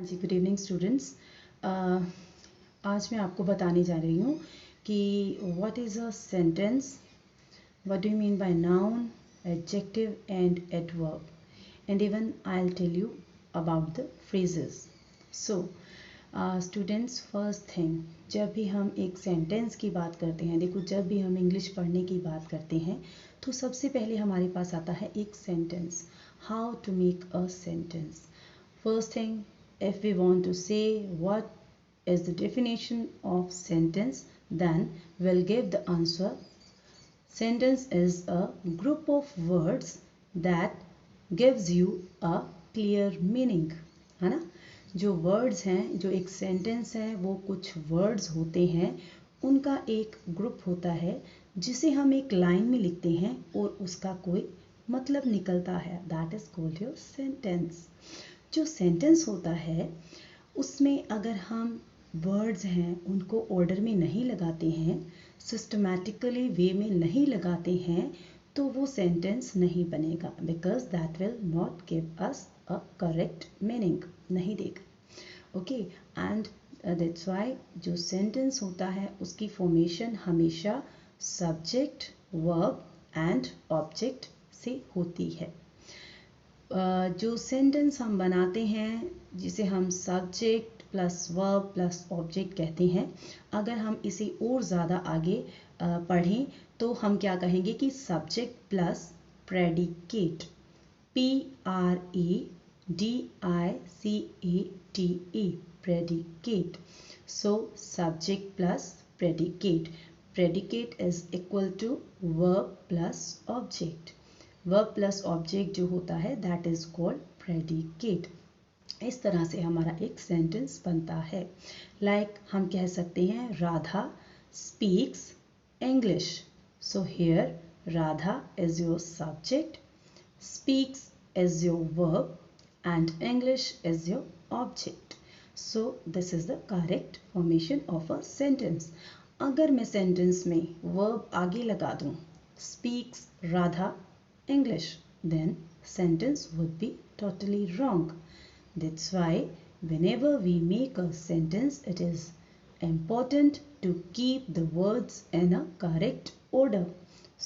हाँ जी, good evening students. आज मैं आपको बताने जा रही हूँ कि what is a sentence, what do you mean by noun, adjective and adverb, and even I will tell you about the phrases. So students, first thing, जब भी हम एक सेंटेंस की बात करते हैं, देखो जब भी हम इंग्लिश पढ़ने की बात करते हैं तो सबसे पहले हमारे पास आता है एक sentence, how to make a sentence. First thing, if we want to say what is the definition of sentence, then we'll give the answer. Sentence is a group of words that gives you a clear meaning. है ना? जो words हैं, जो एक sentence है, वो कुछ words होते हैं, उनका एक ग्रुप होता है जिसे हम एक लाइन में लिखते हैं और उसका कोई मतलब निकलता है. That is called your sentence. जो सेंटेंस होता है उसमें अगर हम वर्ड्स हैं उनको ऑर्डर में नहीं लगाते हैं, सिस्टमैटिकली वे में नहीं लगाते हैं, तो वो सेंटेंस नहीं बनेगा, because that will not give us a correct meaning, नहीं देगा. ओके, एंड दैट्स वाई जो सेंटेंस होता है उसकी फॉर्मेशन हमेशा सब्जेक्ट, वर्ब एंड ऑब्जेक्ट से होती है. जो सेंटेंस हम बनाते हैं जिसे हम subject plus verb plus object कहते हैं, अगर हम इसे और ज़्यादा आगे पढ़ें तो हम क्या कहेंगे कि subject plus predicate, PREDICATE, predicate. So subject plus predicate. Predicate is equal to verb plus object. Verb plus object जो होता है दैट इज कॉल्ड प्रेडिकेट. इस तरह से हमारा एक सेंटेंस बनता है. लाइक हम कह सकते हैं Radha speaks English. So here Radha is your subject, speaks is your verb and English is your object. So this is the correct formation of a sentence. अगर मैं सेंटेंस में वर्ब आगे लगा दूं, speaks Radha English, then sentence would be totally wrong. That's why whenever we make a sentence, it is important to keep the words in a correct order.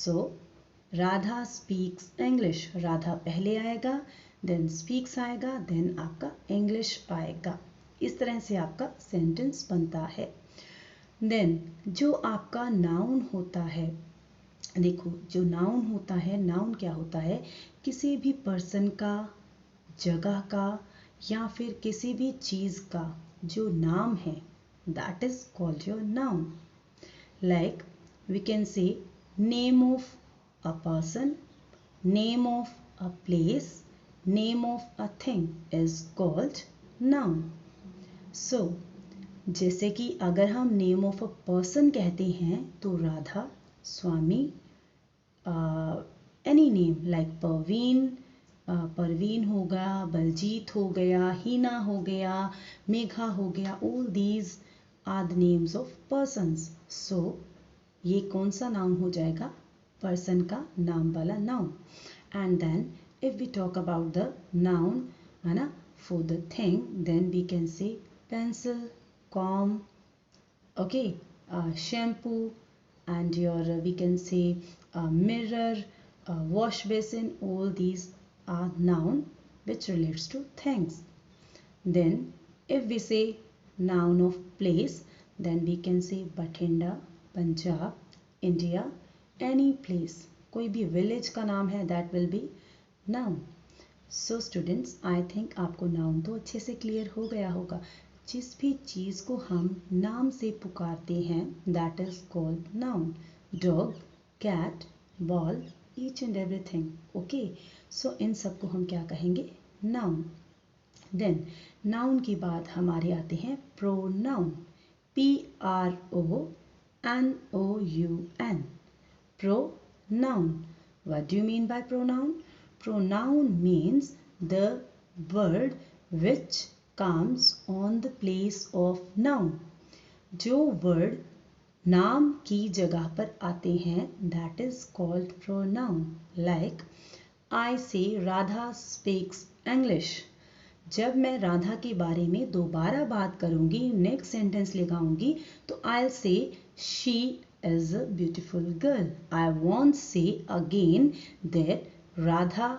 So, Radha speaks English. Radha पहले आएगा, then speaks आएगा, then आपका English आएगा. इस तरह से आपका sentence बनता है. Then जो आपका noun होता है, देखो जो नाउन होता है, नाउन क्या होता है, किसी भी पर्सन का, जगह का या फिर किसी भी चीज़ का जो नाम है, that is called your noun. Like we can say name of a person, name of a place, name of a thing is called noun. So जैसे कि अगर हम नेम ऑफ अ पर्सन कहते हैं तो Radha, Swami, any name like Parveen, Parveen हो गया, बलजीत हो गया, हीना हो गया, मेघा हो गया, all these are the names of persons. So ये कौन सा नाउन हो जाएगा, पर्सन का नाम वाला noun. And then if we talk about the noun, है ना, for the thing, then we can say pencil, comb, okay, shampoo, and your we can say mirror, wash basin, all these are noun which relates to things. Then if we say noun of place, then we can say Bathinda, Punjab, India, any place. कोई भी village का नाम है, that will be noun. So students, I think आपको noun तो अच्छे से clear हो गया होगा. जिस भी चीज़ को हम नाम से पुकारते हैं that is called noun. Dog, cat, ball, each and everything. Okay, so इन सबको हम क्या कहेंगे, नाउन. देन नाउन के बाद हमारे आते हैं pronoun, PRONOUN. Pronoun. What do you mean bye pronoun? Pronoun means the word which comes on the place of noun. जो word नाम की जगह पर आते हैं that is called pronoun. Like I say Radha speaks English. जब मैं राधा के बारे में दोबारा बात करूंगी, नेक्स्ट सेंटेंस लगाऊंगी, तो I say she is a beautiful girl. I want say again that Radha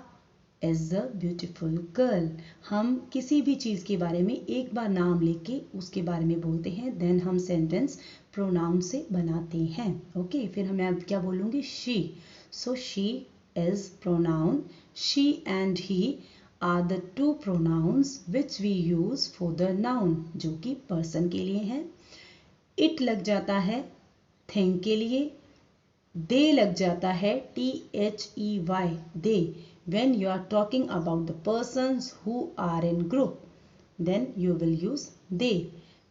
is a beautiful girl. हम किसी भी चीज़ के बारे में एक बार नाम लेके उसके बारे में बोलते हैं, देन हम सेंटेंस प्रोनाउन से बनाते हैं. ओके, फिर हमें अब क्या बोलूँगी, she. So she is pronoun. She and he are the two pronouns which we use for the noun, जो कि person के लिए है. it लग जाता है thing के लिए. they लग जाता है THEY, they, when you are talking about the persons who are in group, then you will use they.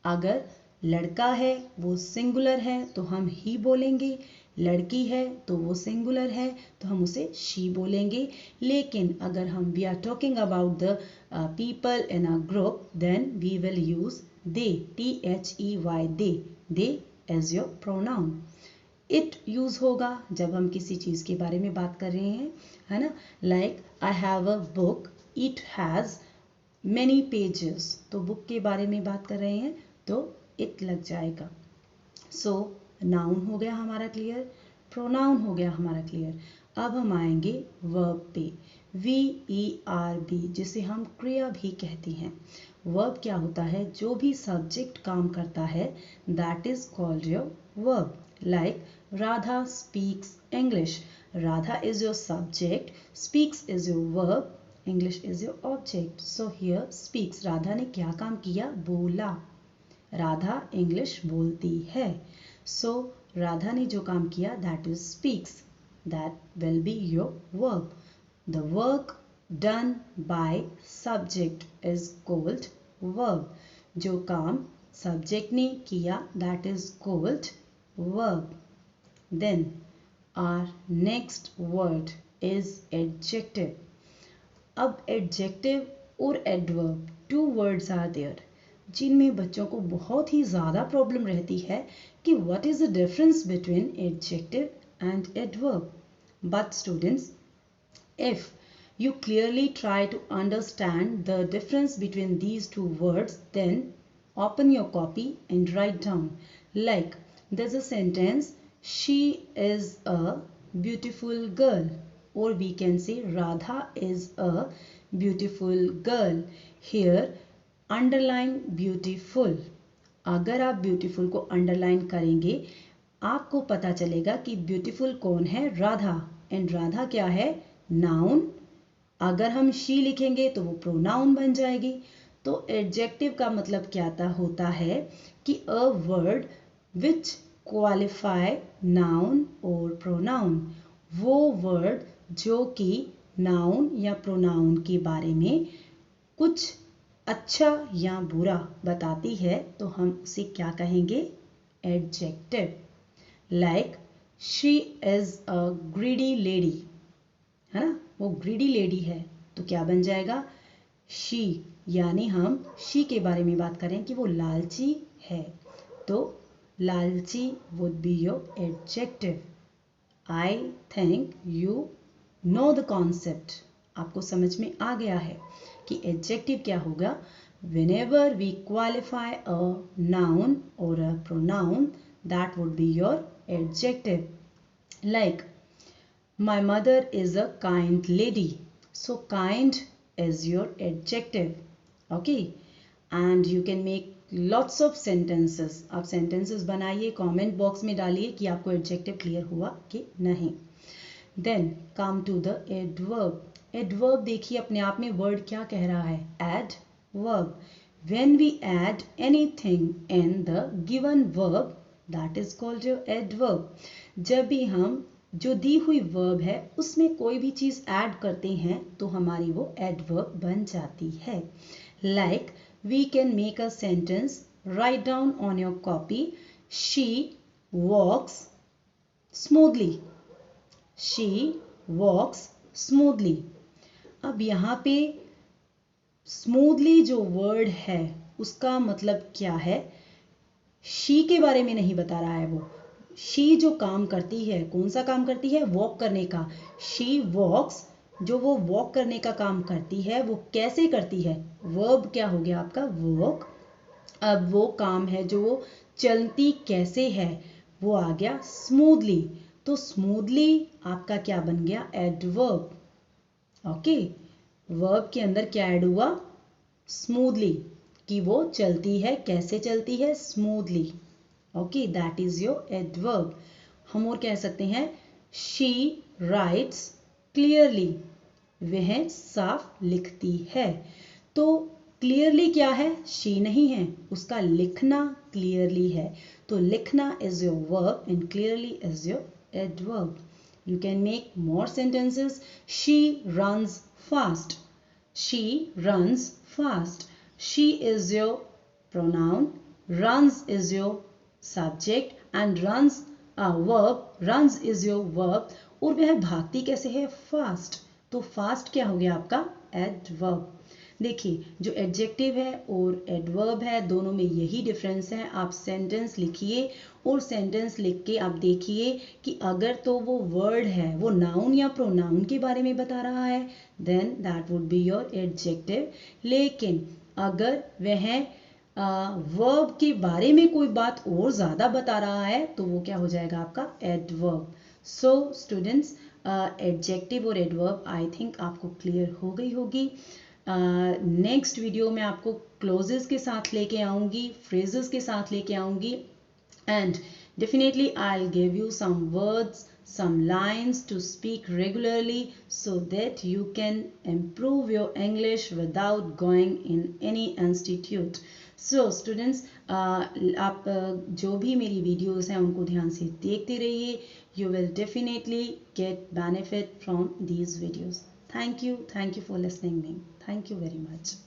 अगर लड़का है वो सिंगुलर है तो हम ही बोलेंगे, लड़की है तो वो सिंगुलर है तो हम उसे शी बोलेंगे. लेकिन अगर हम we are talking about the people in a group, then we will use they, THEY, they as your pronoun. It use होगा जब हम किसी चीज़ के बारे में बात कर रहे हैं, है ना. Like I have a book, it has many pages. तो बुक के बारे में बात कर रहे हैं तो इट लग जाएगा. सो नाउन हो गया हमारा क्लियर, प्रोनाउन हो गया हमारा क्लियर. अब हम आएंगे वर्ब पे. VERB, जिसे हम क्रिया भी कहते हैं. वर्ब क्या होता है, जो भी सब्जेक्ट काम करता है, that is called your verb. Like Radha speaks English. Radha is your subject, speaks is your verb, English is your object. So here speaks, Radha ने क्या काम किया, बोला. राधा इंग्लिश बोलती है. सो राधा ने जो काम किया, that is speaks. That will be your verb. The work done by subject is called verb. जो काम सब्जेक्ट ने किया, that is called verb. Then our next word is adjective. अब एडजेक्टिव और adverb, two words are there, जिनमें बच्चों को बहुत ही ज़्यादा प्रॉब्लम रहती है कि what is the difference between adjective and adverb. But students, if you clearly try to understand the difference between these two words, then open your copy and write down. Like there's a sentence, she is a beautiful girl, or we can say Radha is a beautiful girl. Here underline beautiful. अगर आप beautiful को underline करेंगे, आपको पता चलेगा कि beautiful कौन है, राधा. एंड राधा क्या है, नाउन. अगर हम शी लिखेंगे तो वो प्रोनाउन बन जाएगी. तो एडजेक्टिव का मतलब क्या होता है कि a word which qualify noun और प्रोनाउन. वो वर्ड जो कि नाउन या प्रोनाउन के बारे में कुछ अच्छा या बुरा बताती है, तो हम उसे क्या कहेंगे, adjective. Like she is a greedy lady, है ना, वो ग्रीडी लेडी है, तो क्या बन जाएगा, शी. यानी हम शी के बारे में बात करें कि वो लालची है, तो लालची would be your adjective. I think you know the concept. आपको समझ में आ गया है कि एडजेक्टिव क्या होगा. whenever we qualify a noun or a pronoun, that would be your adjective. Like my mother is a kind lady, so kind is your adjective. Okay, and you can make lots of sentences. आप sentences बनाइए, comment box में डालिए कि आपको adjective clear हुआ कि नहीं. Then come to the adverb. Adverb देखिए अपने आप में word क्या कह रहा है, add verb. When we add anything in the given verb, that is called your adverb. जब भी हम जो दी हुई verb है उसमें कोई भी चीज़ add करते हैं तो हमारी वो adverb बन जाती है. Like we can make a sentence, write down on your copy, she walks smoothly. She walks smoothly. अब यहाँ पे स्मूथली जो वर्ड है उसका मतलब क्या है, शी के बारे में नहीं बता रहा है. वो शी जो काम करती है, कौन सा काम करती है, वॉक करने का. शी वॉक्स जो वो वॉक करने का काम करती है वो कैसे करती है, वर्ब क्या हो गया आपका वॉक। अब वो काम है जो वो चलती कैसे है, वो आ गया स्मूथली। तो स्मूथली आपका क्या बन गया, एडवर्ब। ओके, वर्ब के अंदर क्या ऐड हुआ, स्मूथली, कि वो चलती है, कैसे चलती है, smoothly. Okay, that is your adverb. हम और कह सकते हैं शी राइट्स क्लियरली, वह साफ लिखती है। तो क्लियरली क्या है, शी नहीं है, उसका लिखना क्लियरली है। तो लिखना is your verb and clearly is your adverb. You can make more sentences. She runs fast. She runs fast. She is your pronoun. Runs is your subject and runs verb. Runs is your verb. और वह भागती कैसे है, fast. तो fast क्या हो गया आपका, adverb। देखिए, जो एडजेक्टिव है और एडवर्ब है, दोनों में यही डिफरेंस है। आप सेंटेंस लिखिए और सेंटेंस लिख के आप देखिए कि अगर तो वो वर्ड है, वो नाउन या प्रोनाउन के बारे में बता रहा है, then that would be your adjective. लेकिन अगर वह वर्ब के बारे में कोई बात और ज़्यादा बता रहा है, तो वो क्या हो जाएगा आपका एडवर्ब। सो स्टूडेंट्स, एडजेक्टिव और एडवर्ब आई थिंक आपको क्लियर हो गई होगी। नेक्स्ट वीडियो में आपको क्लोजेस के साथ लेके आऊँगी, फ्रेजेस के साथ लेके आऊँगी, and definitely I'll give you some words, some lines to speak regularly so that you can improve your English without going in any institute. So students, आप जो भी मेरी वीडियोस हैं उनको ध्यान से देखते रहिए। You will definitely get benefit from these videos. Thank you for listening me. Thank you very much.